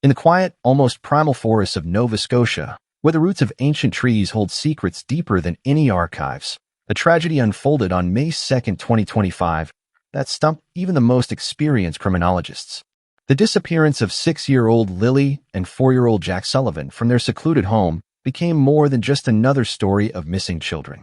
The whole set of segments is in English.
In the quiet, almost primal forests of Nova Scotia, where the roots of ancient trees hold secrets deeper than any archives, a tragedy unfolded on May 2, 2025, that stumped even the most experienced criminologists. The disappearance of 6-year-old Lilly and 4-year-old Jack Sullivan from their secluded home became more than just another story of missing children.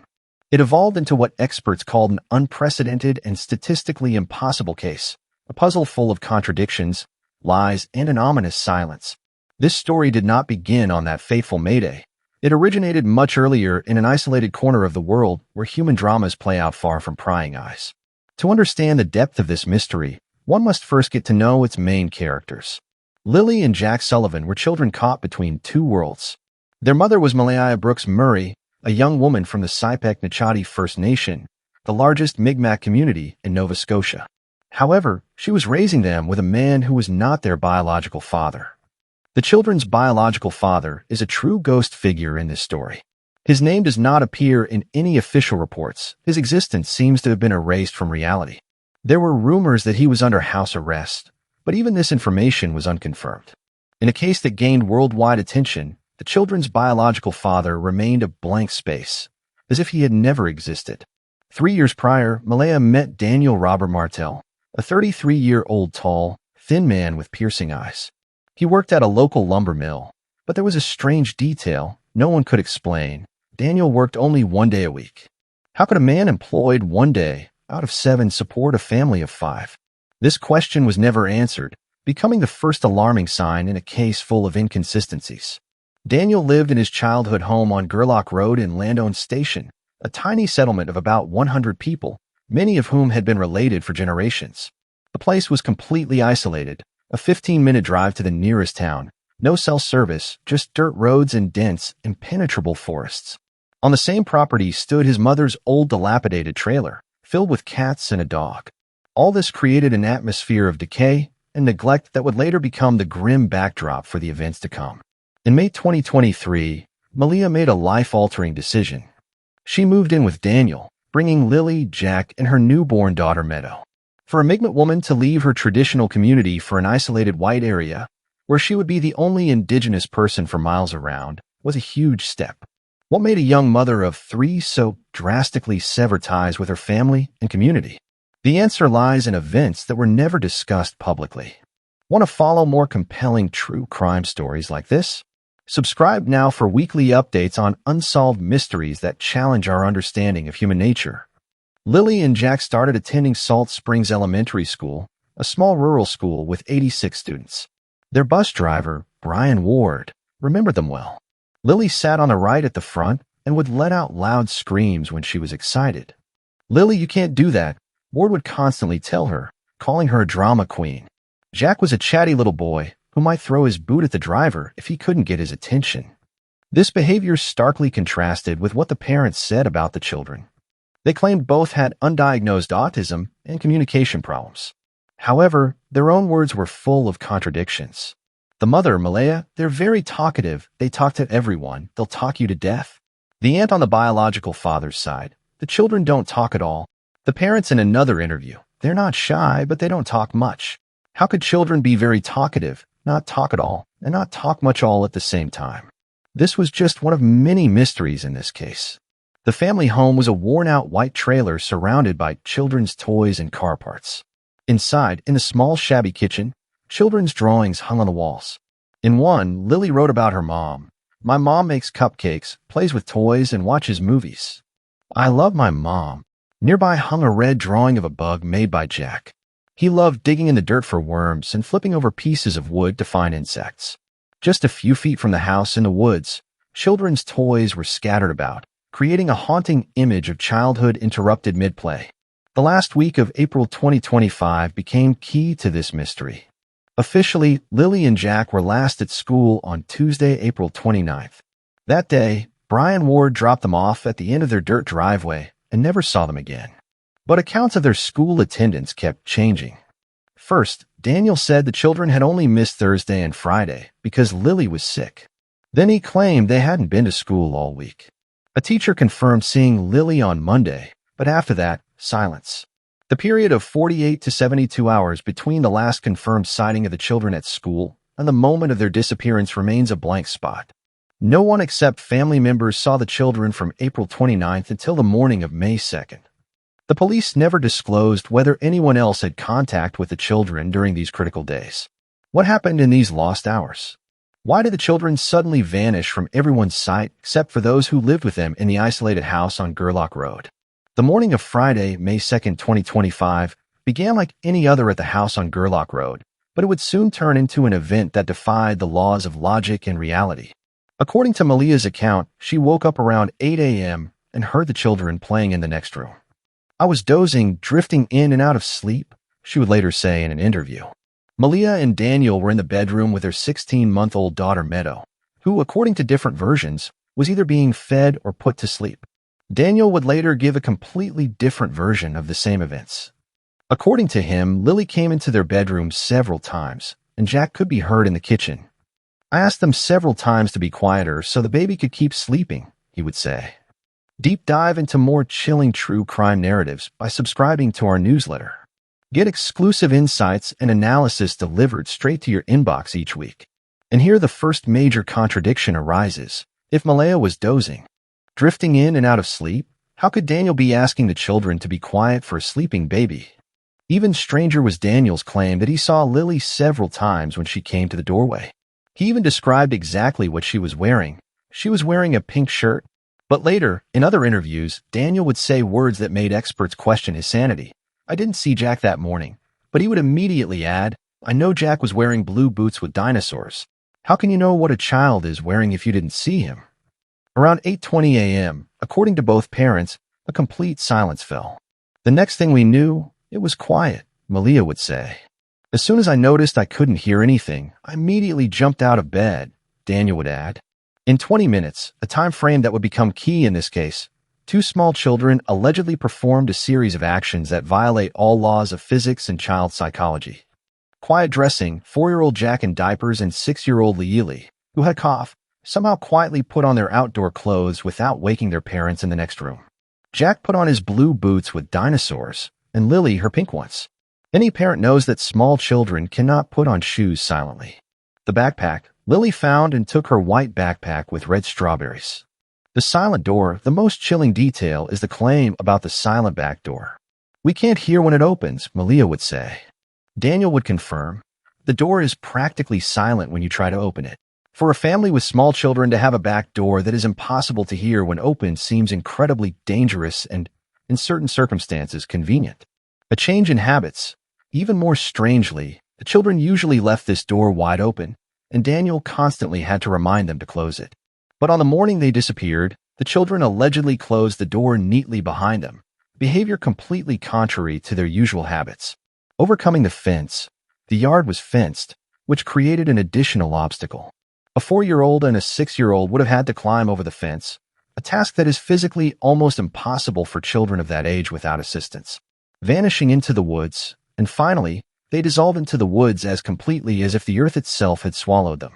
It evolved into what experts called an unprecedented and statistically impossible case, a puzzle full of contradictions, lies, and an ominous silence. This story did not begin on that fateful Mayday. It originated much earlier in an isolated corner of the world where human dramas play out far from prying eyes. To understand the depth of this mystery, one must first get to know its main characters. Lilly and Jack Sullivan were children caught between two worlds. Their mother was Malayaia Brooks Murray, a young woman from the Cipekc Nechati First Nation, the largest Migmak community in Nova Scotia. However, she was raising them with a man who was not their biological father. The children's biological father is a true ghost figure in this story. His name does not appear in any official reports. His existence seems to have been erased from reality. There were rumors that he was under house arrest, but even this information was unconfirmed. In a case that gained worldwide attention, the children's biological father remained a blank space, as if he had never existed. 3 years prior, Malaya met Daniel Robert Martel, a 33-year-old tall, thin man with piercing eyes. He worked at a local lumber mill, but there was a strange detail no one could explain. Daniel worked only 1 day a week. How could a man employed 1 day out of 7 support a family of 5? This question was never answered, becoming the first alarming sign in a case full of inconsistencies. Daniel lived in his childhood home on Gerlach Road in Landone Station, a tiny settlement of about 100 people, many of whom had been related for generations. The place was completely isolated, a 15-minute drive to the nearest town, no cell service, just dirt roads and dense, impenetrable forests. On the same property stood his mother's old dilapidated trailer, filled with cats and a dog. All this created an atmosphere of decay and neglect that would later become the grim backdrop for the events to come. In May 2023, Malia made a life-altering decision. She moved in with Daniel, bringing Lilly, Jack, and her newborn daughter Meadow. For a Migmak woman to leave her traditional community for an isolated white area, where she would be the only indigenous person for miles around, was a huge step. What made a young mother of 3 so drastically sever ties with her family and community? The answer lies in events that were never discussed publicly. Want to follow more compelling true crime stories like this? Subscribe now for weekly updates on unsolved mysteries that challenge our understanding of human nature. Lilly and Jack started attending Salt Springs Elementary School, a small rural school with 86 students. Their bus driver, Brian Ward, remembered them well. Lilly sat on the right at the front and would let out loud screams when she was excited. "Lilly, you can't do that," Ward would constantly tell her, calling her a drama queen. Jack was a chatty little boy who might throw his boot at the driver if he couldn't get his attention. This behavior starkly contrasted with what the parents said about the children. They claimed both had undiagnosed autism and communication problems. However, their own words were full of contradictions. The mother, Malaya, "They're very talkative. They talk to everyone. They'll talk you to death." The aunt on the biological father's side, "The children don't talk at all." The parents in another interview, "They're not shy, but they don't talk much." How could children be very talkative, not talk at all, and not talk much all at the same time? This was just one of many mysteries in this case. The family home was a worn-out white trailer surrounded by children's toys and car parts. Inside, in a small shabby kitchen, children's drawings hung on the walls. In one, Lilly wrote about her mom. "My mom makes cupcakes, plays with toys, and watches movies. I love my mom." Nearby hung a red drawing of a bug made by Jack. He loved digging in the dirt for worms and flipping over pieces of wood to find insects. Just a few feet from the house in the woods, children's toys were scattered about, creating a haunting image of childhood interrupted mid-play. The last week of April 2025 became key to this mystery. Officially, Lilly and Jack were last at school on Tuesday, April 29th. That day, Brian Ward dropped them off at the end of their dirt driveway and never saw them again. But accounts of their school attendance kept changing. First, Daniel said the children had only missed Thursday and Friday because Lilly was sick. Then he claimed they hadn't been to school all week. A teacher confirmed seeing Lilly on Monday, but after that, silence. The period of 48 to 72 hours between the last confirmed sighting of the children at school and the moment of their disappearance remains a blank spot. No one except family members saw the children from April 29th until the morning of May 2nd. The police never disclosed whether anyone else had contact with the children during these critical days. What happened in these lost hours? Why did the children suddenly vanish from everyone's sight except for those who lived with them in the isolated house on Gerlach Road? The morning of Friday, May 2nd, 2025, began like any other at the house on Gerlach Road, but it would soon turn into an event that defied the laws of logic and reality. According to Malia's account, she woke up around 8 a.m. and heard the children playing in the next room. "I was dozing, drifting in and out of sleep," she would later say in an interview. Malia and Daniel were in the bedroom with their 16-month-old daughter Meadow, who, according to different versions, was either being fed or put to sleep. Daniel would later give a completely different version of the same events. According to him, Lilly came into their bedroom several times, and Jack could be heard in the kitchen. "I asked them several times to be quieter so the baby could keep sleeping," he would say. Deep dive into more chilling true crime narratives by subscribing to our newsletter. Get exclusive insights and analysis delivered straight to your inbox each week. And here the first major contradiction arises. If Malayaia was dozing, drifting in and out of sleep, how could Daniel be asking the children to be quiet for a sleeping baby? Even stranger was Daniel's claim that he saw Lilly several times when she came to the doorway. He even described exactly what she was wearing. She was wearing a pink shirt. But later, in other interviews, Daniel would say words that made experts question his sanity. "I didn't see Jack that morning," but he would immediately add, "I know Jack was wearing blue boots with dinosaurs." How can you know what a child is wearing if you didn't see him? Around 8:20 a.m., according to both parents, a complete silence fell. "The next thing we knew, it was quiet," Malia would say. "As soon as I noticed I couldn't hear anything, I immediately jumped out of bed," Daniel would add. In 20 minutes, a time frame that would become key in this case, two small children allegedly performed a series of actions that violate all laws of physics and child psychology. Quiet dressing, 4-year-old Jack in diapers and 6-year-old Lilly, who had cough, somehow quietly put on their outdoor clothes without waking their parents in the next room. Jack put on his blue boots with dinosaurs, and Lilly her pink ones. Any parent knows that small children cannot put on shoes silently. The backpack, Lilly found and took her white backpack with red strawberries. The silent door, the most chilling detail is the claim about the silent back door. "We can't hear when it opens," Malia would say. Daniel would confirm, "The door is practically silent when you try to open it." For a family with small children to have a back door that is impossible to hear when opened seems incredibly dangerous and, in certain circumstances, convenient. A change in habits. Even more strangely, the children usually left this door wide open, and Daniel constantly had to remind them to close it. But on the morning they disappeared, the children allegedly closed the door neatly behind them, behavior completely contrary to their usual habits. Overcoming the fence, the yard was fenced, which created an additional obstacle. A 4-year-old and a 6-year-old would have had to climb over the fence, a task that is physically almost impossible for children of that age without assistance. Vanishing into the woods, and finally, they dissolved into the woods as completely as if the earth itself had swallowed them.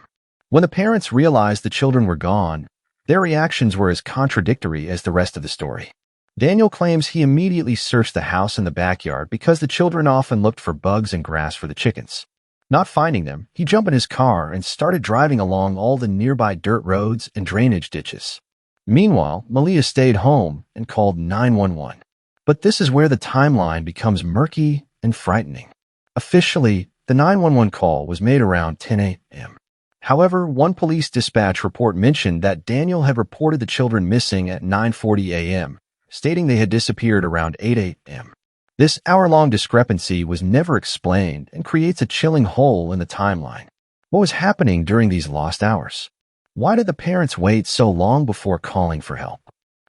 When the parents realized the children were gone, their reactions were as contradictory as the rest of the story. Daniel claims he immediately searched the house and the backyard because the children often looked for bugs and grass for the chickens. Not finding them, he jumped in his car and started driving along all the nearby dirt roads and drainage ditches. Meanwhile, Malia stayed home and called 911. But this is where the timeline becomes murky and frightening. Officially, the 911 call was made around 10 a.m. However, one police dispatch report mentioned that Daniel had reported the children missing at 9:40 a.m., stating they had disappeared around 8 a.m. This hour-long discrepancy was never explained and creates a chilling hole in the timeline. What was happening during these lost hours? Why did the parents wait so long before calling for help?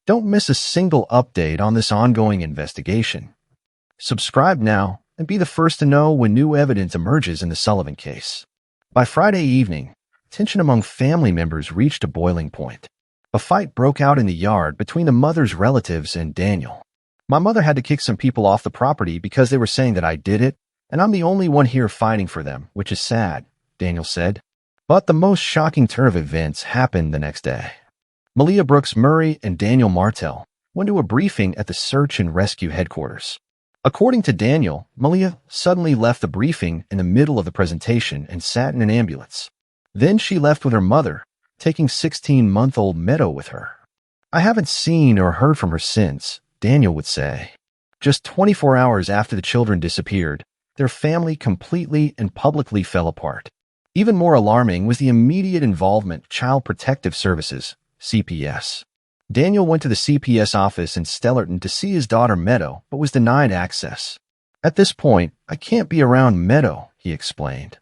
Don't miss a single update on this ongoing investigation. Subscribe now and be the first to know when new evidence emerges in the Sullivan case. By Friday evening, tension among family members reached a boiling point. A fight broke out in the yard between the mother's relatives and Daniel. "My mother had to kick some people off the property because they were saying that I did it, and I'm the only one here fighting for them, which is sad," Daniel said. But the most shocking turn of events happened the next day. Malayaia Brooks Murray and Daniel Martell went to a briefing at the search and rescue headquarters. According to Daniel, Malayaia suddenly left the briefing in the middle of the presentation and sat in an ambulance. Then she left with her mother, taking 16-month-old Meadow with her. I haven't seen or heard from her since, Daniel would say. Just 24 hours after the children disappeared, their family completely and publicly fell apart. Even more alarming was the immediate involvement of Child Protective Services, CPS. Daniel went to the CPS office in Stellarton to see his daughter Meadow, but was denied access. At this point, I can't be around Meadow, he explained.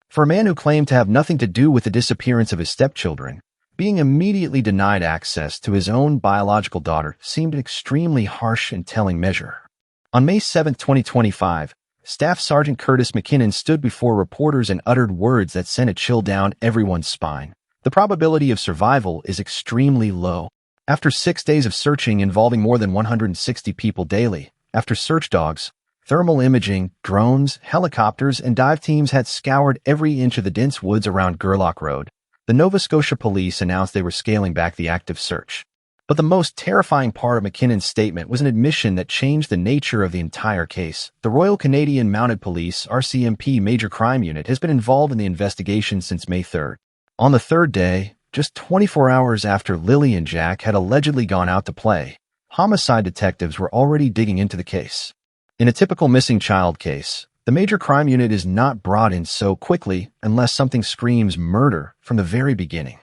For a man who claimed to have nothing to do with the disappearance of his stepchildren, being immediately denied access to his own biological daughter seemed an extremely harsh and telling measure. On May 7, 2025, Staff Sergeant Curtis McKinnon stood before reporters and uttered words that sent a chill down everyone's spine. The probability of survival is extremely low. After 6 days of searching involving more than 160 people daily, after search dogs, thermal imaging, drones, helicopters, and dive teams had scoured every inch of the dense woods around Gerlach Road, the Nova Scotia police announced they were scaling back the active search. But the most terrifying part of McKinnon's statement was an admission that changed the nature of the entire case. The Royal Canadian Mounted Police, RCMP Major Crime Unit, has been involved in the investigation since May 3rd. On the third day, just 24 hours after Lilly and Jack had allegedly gone out to play, homicide detectives were already digging into the case. In a typical missing child case, the Major Crime Unit is not brought in so quickly unless something screams murder from the very beginning.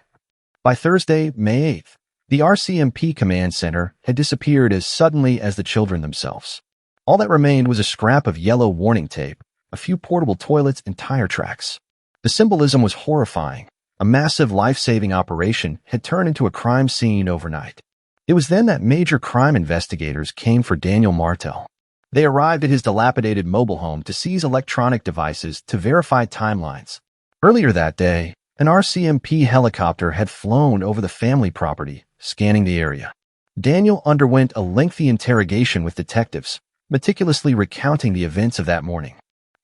By Thursday, May 8th, the RCMP Command Center had disappeared as suddenly as the children themselves. All that remained was a scrap of yellow warning tape, a few portable toilets, and tire tracks. The symbolism was horrifying. A massive life-saving operation had turned into a crime scene overnight. It was then that major crime investigators came for Daniel Martel. They arrived at his dilapidated mobile home to seize electronic devices to verify timelines. Earlier that day, an RCMP helicopter had flown over the family property, scanning the area. Daniel underwent a lengthy interrogation with detectives, meticulously recounting the events of that morning.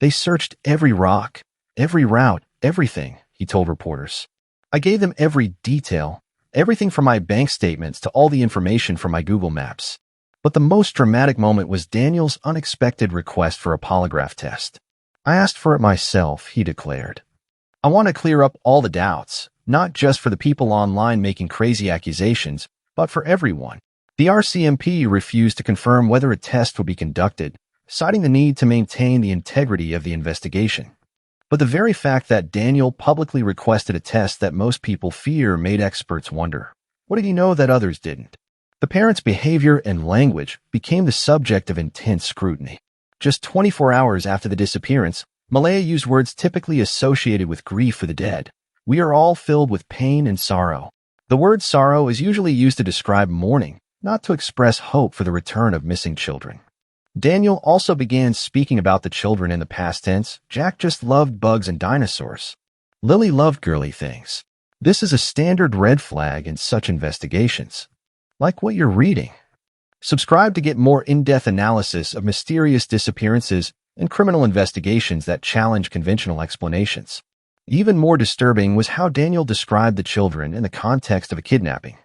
They searched every rock, every route, everything, he told reporters. I gave them every detail, everything from my bank statements to all the information from my Google Maps. But the most dramatic moment was Daniel's unexpected request for a polygraph test. I asked for it myself, he declared. I want to clear up all the doubts, not just for the people online making crazy accusations, but for everyone. The RCMP refused to confirm whether a test would be conducted, citing the need to maintain the integrity of the investigation. But the very fact that Daniel publicly requested a test that most people fear made experts wonder, what did he know that others didn't? The parents' behavior and language became the subject of intense scrutiny. Just 24 hours after the disappearance, Malayaia used words typically associated with grief for the dead. We are all filled with pain and sorrow. The word sorrow is usually used to describe mourning, not to express hope for the return of missing children. Daniel also began speaking about the children in the past tense. Jack just loved bugs and dinosaurs. Lilly loved girly things. This is a standard red flag in such investigations. Like what you're reading. Subscribe to get more in-depth analysis of mysterious disappearances and criminal investigations that challenge conventional explanations. Even more disturbing was how Daniel described the children in the context of a kidnapping.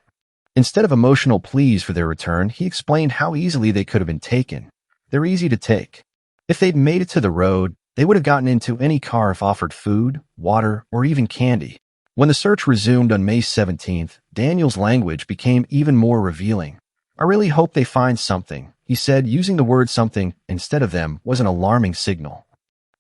Instead of emotional pleas for their return, he explained how easily they could have been taken. They're easy to take. If they'd made it to the road, they would have gotten into any car if offered food, water, or even candy. When the search resumed on May 17th, Daniel's language became even more revealing. I really hope they find something, he said. Using the word something instead of them was an alarming signal.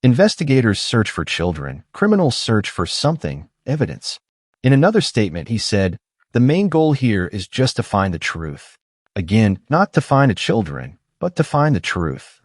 Investigators search for children, criminals search for something, evidence. In another statement, he said, the main goal here is just to find the truth. Again, not to find the children, but to find the truth.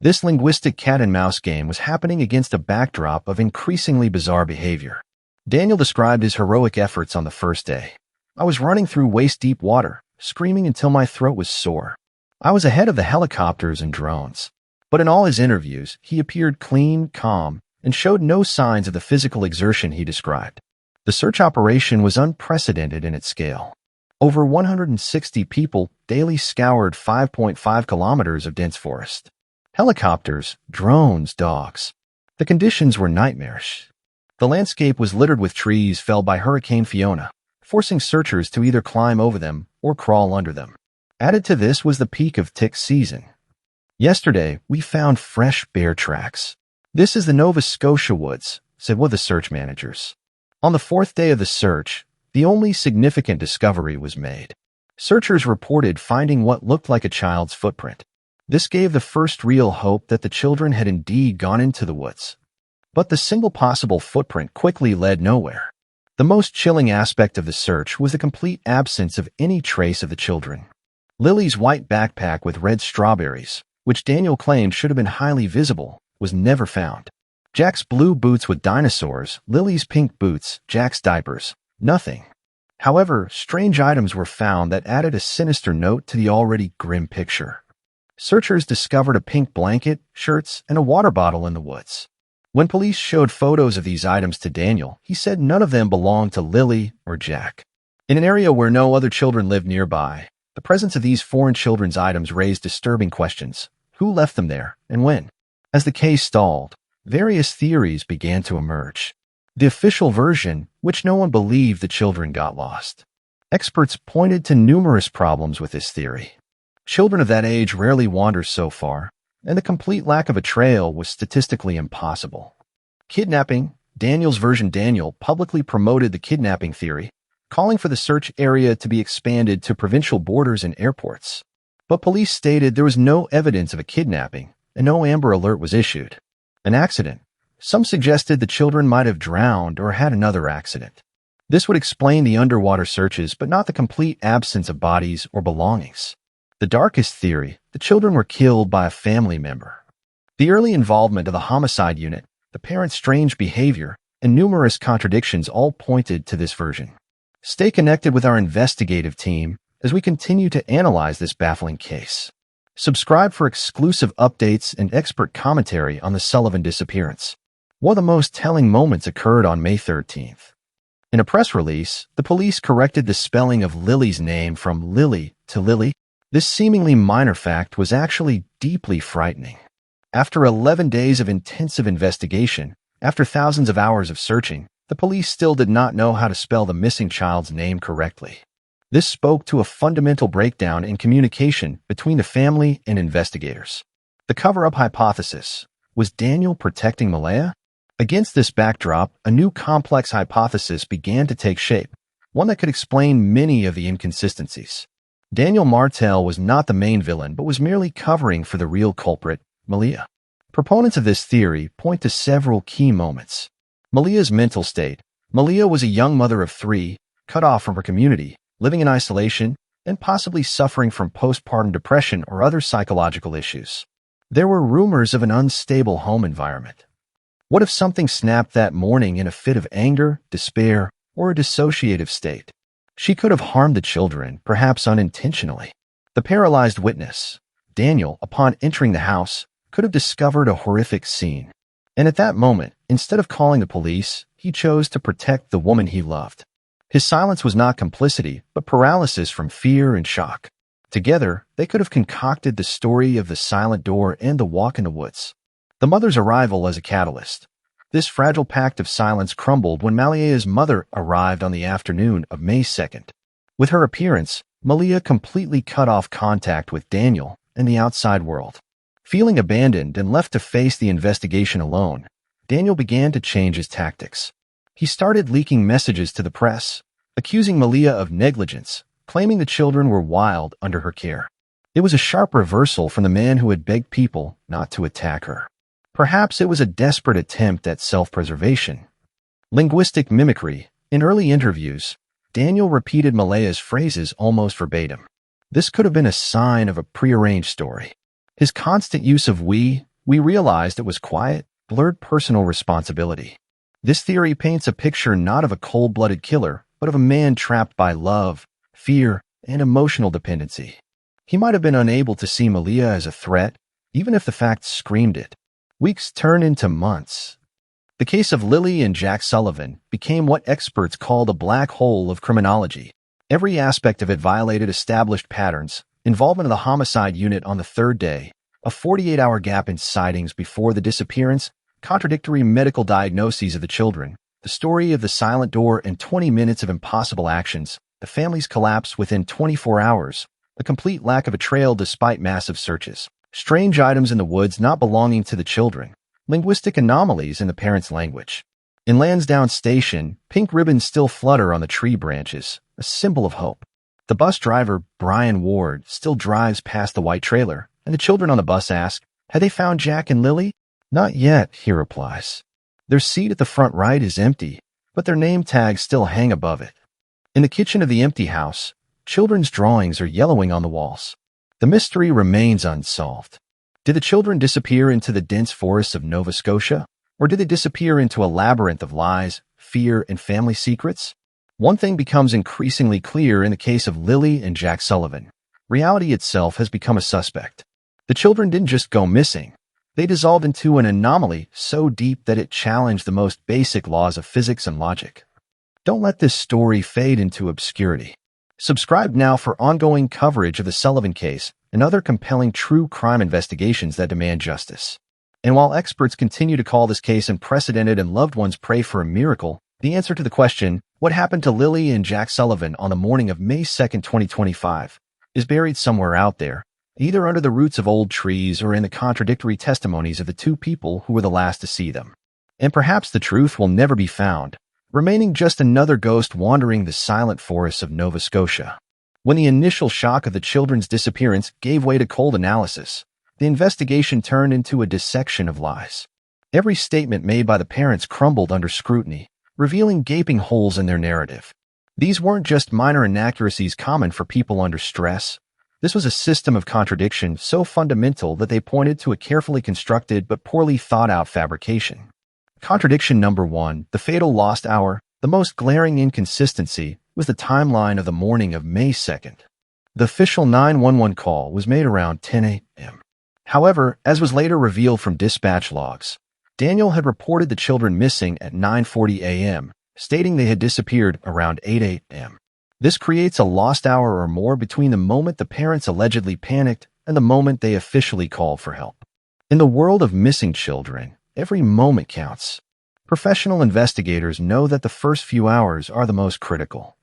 This linguistic cat-and-mouse game was happening against a backdrop of increasingly bizarre behavior. Daniel described his heroic efforts on the first day. I was running through waist-deep water, screaming until my throat was sore. I was ahead of the helicopters and drones. But in all his interviews, he appeared clean, calm, and showed no signs of the physical exertion he described. The search operation was unprecedented in its scale. Over 160 people daily scoured 5.5 kilometers of dense forest. Helicopters, drones, dogs. The conditions were nightmarish. The landscape was littered with trees felled by Hurricane Fiona, forcing searchers to either climb over them or crawl under them. Added to this was the peak of tick season. Yesterday, we found fresh bear tracks. This is the Nova Scotia woods, said one of the search managers. On the fourth day of the search, the only significant discovery was made. Searchers reported finding what looked like a child's footprint. This gave the first real hope that the children had indeed gone into the woods. But the single possible footprint quickly led nowhere. The most chilling aspect of the search was the complete absence of any trace of the children. Lilly's white backpack with red strawberries, which Daniel claimed should have been highly visible, was never found. Jack's blue boots with dinosaurs, Lilly's pink boots, Jack's diapers, nothing. However, strange items were found that added a sinister note to the already grim picture. Searchers discovered a pink blanket, shirts, and a water bottle in the woods. When police showed photos of these items to Daniel, he said none of them belonged to Lilly or Jack. In an area where no other children lived nearby, the presence of these foreign children's items raised disturbing questions. Who left them there, and when? As the case stalled, various theories began to emerge. The official version, which no one believed the children got lost. Experts pointed to numerous problems with this theory. Children of that age rarely wander so far, and the complete lack of a trail was statistically impossible. Kidnapping, Daniel's version. Daniel publicly promoted the kidnapping theory, calling for the search area to be expanded to provincial borders and airports. But police stated there was no evidence of a kidnapping, and no Amber Alert was issued. An accident. Some suggested the children might have drowned or had another accident. This would explain the underwater searches, but not the complete absence of bodies or belongings. The darkest theory, the children were killed by a family member. The early involvement of the homicide unit, the parents' strange behavior, and numerous contradictions all pointed to this version. Stay connected with our investigative team as we continue to analyze this baffling case. Subscribe for exclusive updates and expert commentary on the Sullivan disappearance. One of the most telling moments occurred on May 13th. In a press release, the police corrected the spelling of Lilly's name from Lilly to Lilly. This seemingly minor fact was actually deeply frightening. After 11 days of intensive investigation, after thousands of hours of searching, the police still did not know how to spell the missing child's name correctly. This spoke to a fundamental breakdown in communication between the family and investigators. The cover-up hypothesis. Was Daniel protecting Malayaia? Against this backdrop, a new complex hypothesis began to take shape, one that could explain many of the inconsistencies. Daniel Martel was not the main villain, but was merely covering for the real culprit, Malayaia. Proponents of this theory point to several key moments. Malaya's mental state. Malayaia was a young mother of 3, cut off from her community, living in isolation, and possibly suffering from postpartum depression or other psychological issues. There were rumors of an unstable home environment. What if something snapped that morning in a fit of anger, despair, or a dissociative state? She could have harmed the children, perhaps unintentionally. The paralyzed witness, Daniel, upon entering the house, could have discovered a horrific scene. And at that moment, instead of calling the police, he chose to protect the woman he loved. His silence was not complicity, but paralysis from fear and shock. Together, they could have concocted the story of the silent door and the walk in the woods. The mother's arrival as a catalyst. This fragile pact of silence crumbled when Malayaia's mother arrived on the afternoon of May 2nd. With her appearance, Malayaia completely cut off contact with Daniel and the outside world. Feeling abandoned and left to face the investigation alone, Daniel began to change his tactics. He started leaking messages to the press, accusing Malayaia of negligence, claiming the children were wild under her care. It was a sharp reversal from the man who had begged people not to attack her. Perhaps it was a desperate attempt at self-preservation. Linguistic mimicry. In early interviews, Daniel repeated Malaya's phrases almost verbatim. This could have been a sign of a prearranged story. His constant use of we realized it was quiet, blurred personal responsibility. This theory paints a picture not of a cold-blooded killer, but of a man trapped by love, fear, and emotional dependency. He might have been unable to see Malayaia as a threat, even if the facts screamed it. Weeks turned into months. The case of Lilly and Jack Sullivan became what experts called a black hole of criminology. Every aspect of it violated established patterns. Involvement of the homicide unit on the third day, a 48-hour gap in sightings before the disappearance, contradictory medical diagnoses of the children, the story of the silent door, and 20 minutes of impossible actions, the family's collapse within 24 hours, a complete lack of a trail despite massive searches. strange items in the woods not belonging to the children, linguistic anomalies in the parents' language. In Lansdowne Station, pink ribbons still flutter on the tree branches, a symbol of hope. The bus driver, Brian Ward, still drives past the white trailer, and the children on the bus ask, "Have they found Jack and Lilly?" "Not yet," he replies. Their seat at the front right is empty, but their name tags still hang above it. In the kitchen of the empty house, children's drawings are yellowing on the walls. The mystery remains unsolved. Did the children disappear into the dense forests of Nova Scotia, or did they disappear into a labyrinth of lies, fear, and family secrets? One thing becomes increasingly clear in the case of Lilly and Jack Sullivan. Reality itself has become a suspect. The children didn't just go missing. They dissolved into an anomaly so deep that it challenged the most basic laws of physics and logic. Don't let this story fade into obscurity. Subscribe now for ongoing coverage of the Sullivan case and other compelling true crime investigations that demand justice. And while experts continue to call this case unprecedented and loved ones pray for a miracle, the answer to the question, what happened to Lilly and Jack Sullivan on the morning of May 2nd, 2025, is buried somewhere out there, either under the roots of old trees or in the contradictory testimonies of the two people who were the last to see them. And perhaps the truth will never be found, remaining just another ghost wandering the silent forests of Nova Scotia. When the initial shock of the children's disappearance gave way to cold analysis, the investigation turned into a dissection of lies. Every statement made by the parents crumbled under scrutiny, revealing gaping holes in their narrative. These weren't just minor inaccuracies common for people under stress. This was a system of contradiction so fundamental that they pointed to a carefully constructed but poorly thought-out fabrication. Contradiction number 1, the fatal lost hour. The most glaring inconsistency was the timeline of the morning of May 2nd. The official 911 call was made around 10 a.m. However, as was later revealed from dispatch logs, Daniel had reported the children missing at 9:40 a.m., stating they had disappeared around 8 a.m. This creates a lost hour or more between the moment the parents allegedly panicked and the moment they officially called for help. In the world of missing children, every moment counts. Professional investigators know that the first few hours are the most critical.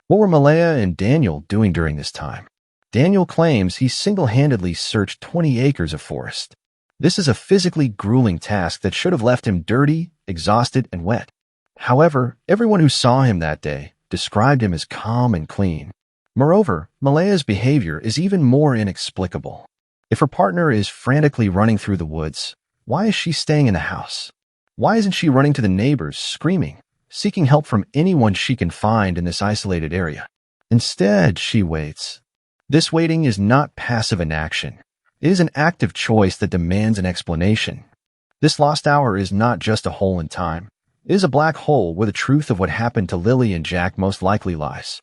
What were Malayaia and Daniel doing during this time? Daniel claims he single-handedly searched 20 acres of forest. This is a physically grueling task that should have left him dirty, exhausted, and wet. However, everyone who saw him that day described him as calm and clean. Moreover, Malaya's behavior is even more inexplicable. If her partner is frantically running through the woods, why is she staying in the house? Why isn't she running to the neighbors, screaming, seeking help from anyone she can find in this isolated area? Instead, she waits. This waiting is not passive inaction. It is an active choice that demands an explanation. This lost hour is not just a hole in time. It is a black hole where the truth of what happened to Lilly and Jack most likely lies.